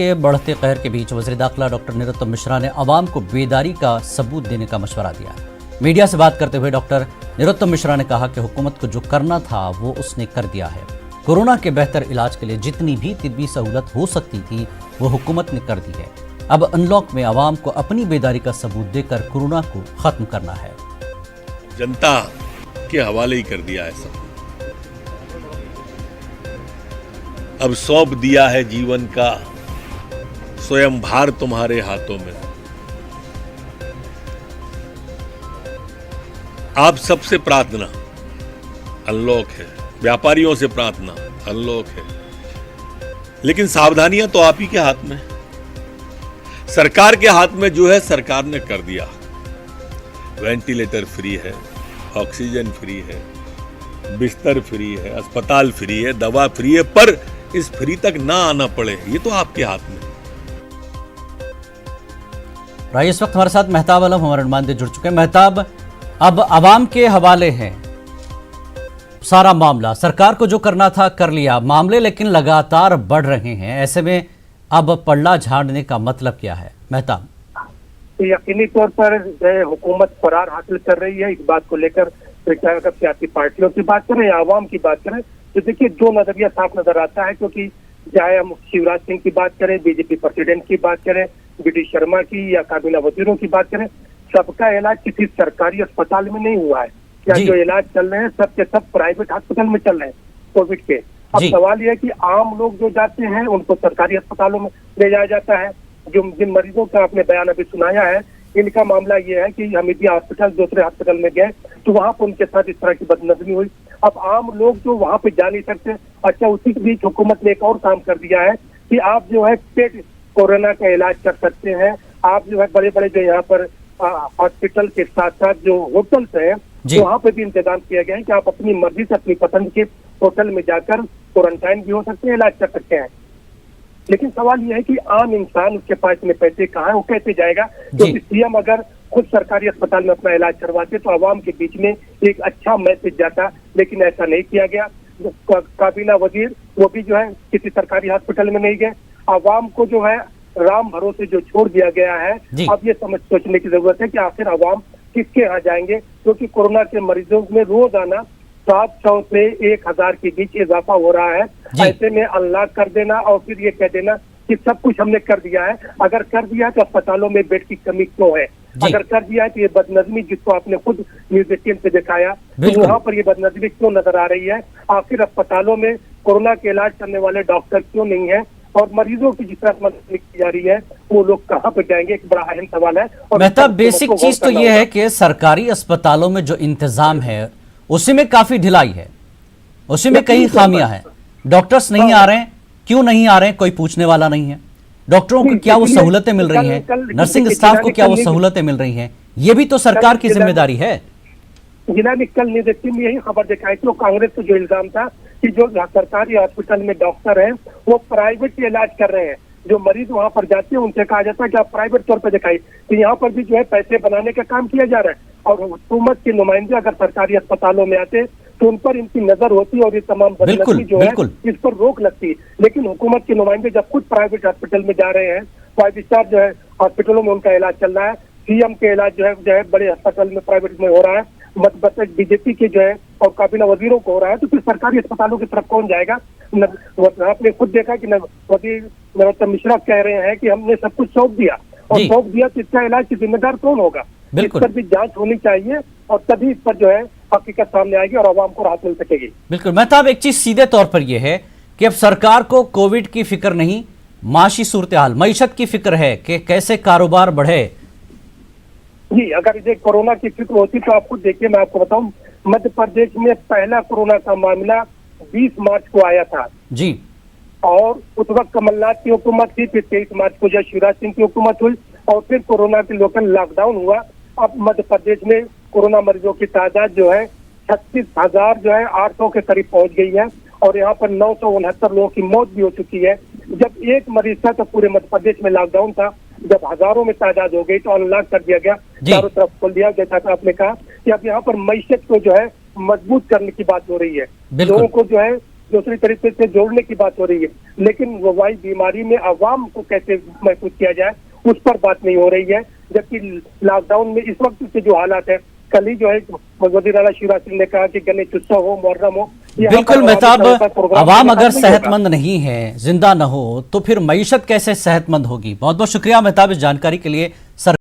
के बढ़ते कहर के बीच वज़ीर दाखिला डॉक्टर नरोत्तम मिश्रा ने आवाम को बेदारी का सबूत देने का मशवरा दिया। मीडिया से बात करते हुए डॉक्टर नरोत्तम मिश्रा ने कहा कि हुकूमत को जो करना था वो उसने कर दिया है। कोरोना के बेहतर इलाज के लिए जितनी भी तिब्बी सहूलत हो सकती थी वो हुकूमत ने कर दी है। अब अनलॉक में आवाम को अपनी बेदारी का सबूत देकर कोरोना को खत्म करना है। जनता के हवाले ही कर दिया है सब। अब सौंप दिया है जीवन का स्वयं भार तुम्हारे हाथों में। आप सबसे प्रार्थना अनलॉक है, व्यापारियों से प्रार्थना अनलॉक है, लेकिन सावधानियां तो आप ही के हाथ में, सरकार के हाथ में जो है सरकार ने कर दिया। वेंटिलेटर फ्री है, ऑक्सीजन फ्री है, बिस्तर फ्री है, अस्पताल फ्री है, दवा फ्री है, पर इस फ्री तक ना आना पड़े ये तो आपके हाथ में। इस वक्त हमारे साथ मेहताब आलम हमारे नुमाइंदे जुड़ चुके हैं। मेहताब, अब आवाम के हवाले है सारा मामला, सरकार को जो करना था कर लिया, मामले लेकिन लगातार बढ़ रहे हैं, ऐसे में अब पल्ला झाड़ने का मतलब क्या है मेहताब? तो यकीनी तौर पर हुकूमत फरार हासिल कर रही है। इस बात को लेकर चाहे अगर सियासी पार्टियों की बात करें या आवाम की बात करें तो देखिए दो नजरिया साफ नजर आता है, क्योंकि चाहे हम शिवराज सिंह की बात करें, बीजेपी प्रेसिडेंट की बात करें, बीडी शर्मा की या काबीना वजीरों की बात करें, सबका इलाज किसी सरकारी अस्पताल में नहीं हुआ है। क्या जो इलाज चल रहे हैं सब के सब प्राइवेट अस्पताल में चल रहे हैं कोविड के। अब सवाल यह है कि आम लोग जो जाते हैं उनको सरकारी अस्पतालों में ले जाया जाता है। जो जिन मरीजों का आपने बयान अभी सुनाया है, इनका मामला ये है कि हमीदिया हॉस्पिटल दूसरे हॉस्पिटल में गए तो वहां पर उनके साथ इस तरह की बदनजमी हुई। अब आम लोग जो वहां पे जा नहीं सकते। अच्छा, उसी के बीच हुकूमत ने एक और काम कर दिया है कि आप जो है पेड कोरोना का इलाज कर सकते हैं। आप जो है बड़े बड़े जो यहाँ पर हॉस्पिटल के साथ साथ जो होटल्स हैं वहाँ पे भी इंतजाम किया गया है कि आप अपनी मर्जी से अपनी पसंद के होटल में जाकर क्वारंटाइन भी हो सकते हैं, इलाज कर सकते हैं। लेकिन सवाल यह है कि आम इंसान उसके पास इतने पैसे कहाँ है, वो कैसे जाएगा? क्योंकि सीएम अगर खुद सरकारी अस्पताल में अपना इलाज करवाते तो आवाम के बीच में एक अच्छा मैसेज जाता, लेकिन ऐसा नहीं किया गया। काबीना वजीर वो भी जो है किसी सरकारी हॉस्पिटल में नहीं गए। आवाम को जो है राम भरोसे जो छोड़ दिया गया है, अब ये सोचने की जरूरत है कि आखिर आवाम किसके यहाँ जाएंगे, क्योंकि कोरोना के मरीजों में रोजाना 700 से 1000 के बीच इजाफा हो रहा है। ऐसे में अनलॉक कर देना और फिर ये कह देना कि सब कुछ हमने कर दिया है। अगर कर दिया है तो अस्पतालों में बेड की कमी क्यों है? अगर कर दिया है तो ये बदनजमी जिसको आपने खुद न्यूज 18 से दिखाया तो वहाँ पर ये बदनजमी क्यों नजर आ रही है? आखिर अस्पतालों में कोरोना के इलाज करने वाले डॉक्टर क्यों नहीं है? और मरीजों की जिस तरह मदद की जा रही है वो लोग कहाँ पर जाएंगे? एक बड़ा अहम सवाल है। और मेहताब, बेसिक चीज तो ये है कि सरकारी अस्पतालों में जो इंतजाम है उसी में काफी ढिलाई है, उसी में कई खामियां हैं। डॉक्टर्स नहीं आ रहे हैं, क्यों नहीं आ रहे हैं? कोई पूछने वाला नहीं है। डॉक्टरों को क्या वो सहूलतें मिल रही हैं? नर्सिंग स्टाफ को क्या वो सहूलतें मिल रही हैं? ये भी तो सरकार की जिम्मेदारी है। जिन्होंने कल निदेशक में यही खबर दिखाई थी, कांग्रेस को जो इल्जाम था कि जो सरकारी हॉस्पिटल में डॉक्टर हैं वो प्राइवेट इलाज कर रहे हैं। जो मरीज वहां पर जाते हैं उनसे कहा जाता है कि आप प्राइवेट तौर पर दिखाई। तो यहाँ पर भी जो है पैसे बनाने का काम किया जा रहा है। और हुकूमत के नुमाइंदे अगर सरकारी अस्पतालों में आते तो उन पर इनकी नजर होती और ये तमाम बदनजमी जो है इस पर रोक लगती। लेकिन हुकूमत के नुमाइंदे जब खुद प्राइवेट हॉस्पिटल में जा रहे हैं, 5 स्टार जो है हॉस्पिटलों में उनका इलाज चल रहा है, सीएम के इलाज जो है बड़े अस्पताल में प्राइवेट में हो रहा है, मत बीजेपी के जो है और काबीना वजीरों को हो रहा है, तो फिर सरकारी अस्पतालों की तरफ कौन जाएगा? आपने खुद देखा कि वजीर नरोत्तम मिश्रा कह रहे हैं कि हमने सब कुछ सौंप दिया, और सौंप दिया तो इसका इलाज की जिम्मेदार कौन होगा? इस पर भी जांच होनी चाहिए और तभी इस पर जो है हकीकत सामने आएगी और आवाम को राहत मिल सकेगी। बिल्कुल मेहताब, एक चीज सीधे तौर पर यह है कि अब सरकार को कोविड की फिक्र नहीं, माशी सूरत हाल, मईशत की फिक्र है कि कैसे कारोबार बढ़े। जी, अगर ये कोरोना की फिक्र होती तो आपको देखिए, मैं आपको बताऊं, मध्य प्रदेश में पहला कोरोना का मामला 20 मार्च को आया था जी, और उस वक्त कमलनाथ की हुकूमत थी। फिर 23 मार्च को जब शिवराज सिंह की हुकूमत हुई और फिर कोरोना के लोकल लॉकडाउन हुआ। अब मध्य प्रदेश में कोरोना मरीजों की तादाद जो है 36,000 जो है 800 के करीब पहुंच गई है और यहाँ पर 969 लोगों की मौत भी हो चुकी है। जब एक मरीज था तो पूरे मध्य प्रदेश में लॉकडाउन था, जब हजारों में तादाद हो गई तो अनलॉक कर दिया गया, चारों तरफ खोल दिया। जैसा कि आपने कहा कि अब यहाँ पर मईशत को जो है मजबूत करने की बात हो रही है, लोगों को जो है दूसरी तरीके से जोड़ने की बात हो रही है, लेकिन वबाई बीमारी में आवाम को कैसे महफूज किया जाए उस पर बात नहीं हो रही है। जबकि लॉकडाउन में इस वक्त के जो हालात है, कल ही जो है वज़ीर आला शिवराज सिंह ने कहा कि गणेश उत्सव हो, मुहर्रम हो, बिल्कुल मेहताब, आवाम अगर सेहतमंद नहीं है, जिंदा न हो, तो फिर मईशत कैसे सेहतमंद होगी। बहुत बहुत शुक्रिया मेहताब इस जानकारी के लिए। सर